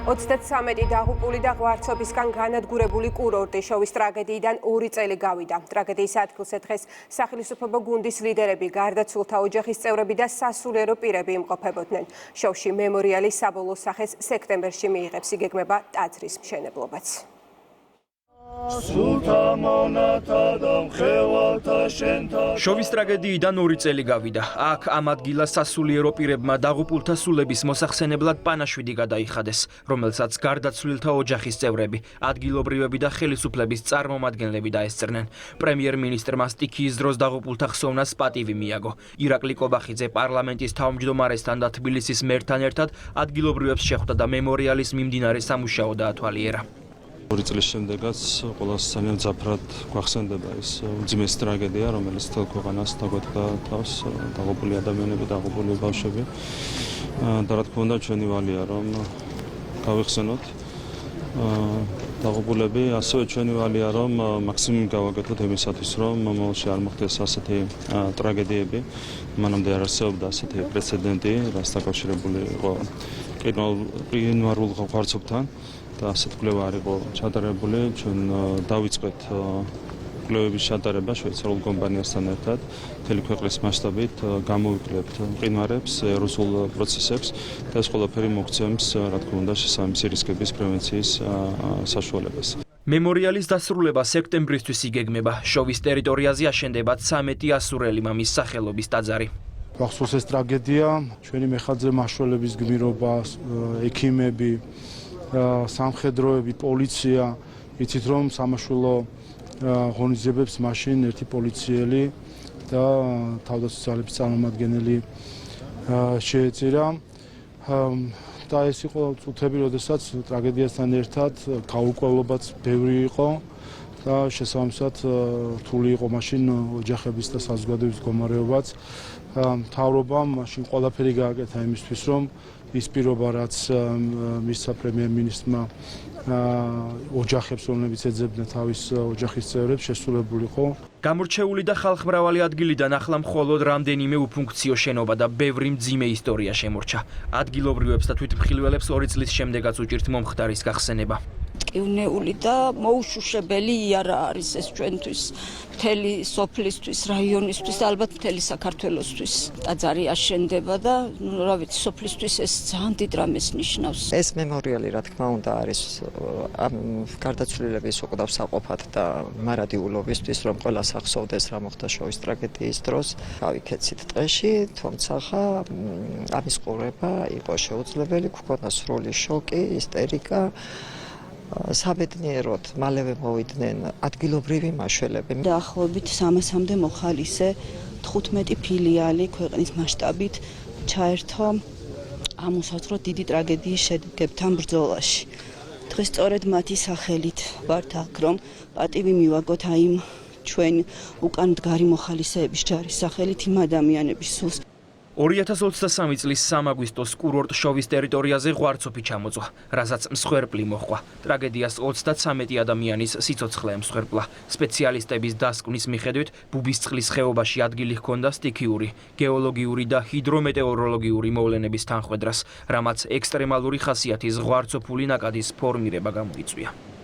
33 დაღუპული და ღვარცობისგან განადგურებული კურორტი შოვის ტრაგედიიდან 2 წელი გავიდა. ტრაგედიის ადგილზე დღეს სახელმწიფო გუნდის ლიდერები, გარდაცვლილთა ოჯახის წევრები და სასულიერო პირები იმყოფებოდნენ. შოვში მემორიალი საბოლოო სახეს სექტემბერში მიიღებს, იგეგმება ტაძრის მშენებლობაც. შოვის ტრაგედიიდან 2 წელი გავიდა. აქ ამ ადგილას სასულიერო პირებმა დაღუპულთა სულების მოსახსენებლად პანაშვიდი გადაიხადეს, რომელსაც გარდაცვლილთა ოჯახის წევრები, ადგილობრივები და ხელისუფლების წარმომადგენლები დაესწრნენ. პრემიერ-მინისტრმა სტიქიის დროს დაღუპულთა ხსოვნას პატივი მიაგო. ირაკლი კობახიძე პარლამენტის თავმჯდომარესთან და თბილისის მერთან ერთად ადგილობრივებს შეხვდა და მემორიალის მიმდინარე სამუშაო დაათვალიერა. 2 წლის შემდეგაც ყველას ძალიან ძაფრად გვახსენდება ეს უძიმესი ტრაგედია, რომელიც მთელ ქვეყანას დაგვედგა თავს, დაღუპული ადამიანები, დაღუპული ბავშვები. და რა თქმა უნდა, ჩვენი ვალია რომ გავიხსენოთ დაღუპულები, ასევე ჩვენი ვალია რომ მაქსიმუმი გავაკეთოთ იმისათვის, რომ მომავალში არ მოხდეს ასეთი ტრაგედიები. მანამდე არ არსებობდა ასეთი პრეცედენტი, რაც დაკავშირებული იყო მყინვარულ ღვარცობთან. და ასეთ კვლევა არ იყო ჩატარებული, ჩვენ დავიწყეთ კვლევების ჩატარება შვეიცარიულ კომპანიასთან ერთად, მთელი ქვეყნის მასშტაბით გამოვიკლებთ მყინვარებს, ეროზულ პროცესებს და ეს ყველაფერი მოგცემს, რა თქმა უნდა, შესაბამისი რისკების პრევენციის საშუალებას. მემორიალის დასრულება სექტემბრისთვის იგეგმება. შოვის ტერიტორიაზე აშენდება 13 ასურელი მამის სახელობის ტაძარი. გახსოვს ეს ტრაგედია, ჩვენი მეხაძე მაშველების გმირობა, ექიმები, სამხედროები, პოლიცია, იცით რომ სამაშველო ღონისძიებებს მაშინ ერთი პოლიციელი და თავდაცვის ძალების წარმომადგენელი შეეწირა. და ეს იყო წუთები, როდესაც ტრაგედიასთან ერთად გაურკვევლობაც ბევრი იყო და შესაბამისად რთული იყო მაშინ ოჯახების და საზოგადოების მდგომარეობაც. მთავრობამ მაშინ ყველაფერი გააკეთა იმისთვის, რომ ის პირობა, რაც მისცა პრემიერ-მინისტრმა ოჯახებს, რომლებიც ეძებდნენ თავის ოჯახის წევრებს, შესრულებულიყო. გამორჩეული და ხალხმრავალი ადგილიდან ახლა მხოლოდ რამდენიმე უფუნქციო შენობა და ბევრი მძიმე ისტორია შემორჩა. ადგილობრივებს და თვითმხილველებს 2 წლის შემდეგაც უჭირთ მომხდარის გახსენება. მტკივნეული და მოუშუშებელი იარა არის ეს ჩვენთვის, მთელი სოფლისთვის, რაიონისთვის და ალბათ მთელი საქართველოსთვის. ტაძარი აშენდება და რა ვიცი, სოფლისთვის ეს ძალიან დიდ რამეს ნიშნავს. ეს მემორიალი, რა თქმა უნდა, არის ამ გარდაცვლილების უკვდავსაყოფად და მარადიულობისთვის, რომ ყველას ახსოვდეს, რა მოხდა შოვის ტრაგედიის დროს. გავიქეცით ტყეში, თუმცა ამის ყურება იყო შეუძლებელი, გვქონდა სრული შოკი, ისტერიკა. საბედნიეროდ მალევე მოვიდნენ ადგილობრივი მაშველები. დაახლოებით 300-მდე მოხალისე 15 ფილიალი ქვეყნის მასშტაბით ჩაერთო ამ უსაზღრო დიდი ტრაგედიის შედეგებთან ბრძოლაში. დღეს სწორედ მათი სახელით ვართ აქ, რომ პატივი მივაგოთ აი ჩვენ უკან მდგარი მოხალისეების ჯარის სახელით იმ ადამიანების სულს. 2023 წლის 3 აგვისტოს კურორტ შოვის ტერიტორიაზე ღვარცოფი ჩამოწვა, რასაც მსხვერპლი მოჰყვა. ტრაგედიას 33 ადამიანის სიცოცხლე ემსხვერპლა. სპეციალისტების დასკვნის მიხედვით, ბუბისწყლის ხეობაში ადგილი ჰქონდა სტიქიური, გეოლოგიური და ჰიდრომეტეოროლოგიური მოვლენების თანხვედრას, რამაც ექსტრემალური ხასიათის ღვარცოფული ნაკადის ფორმირება გამოიწვია.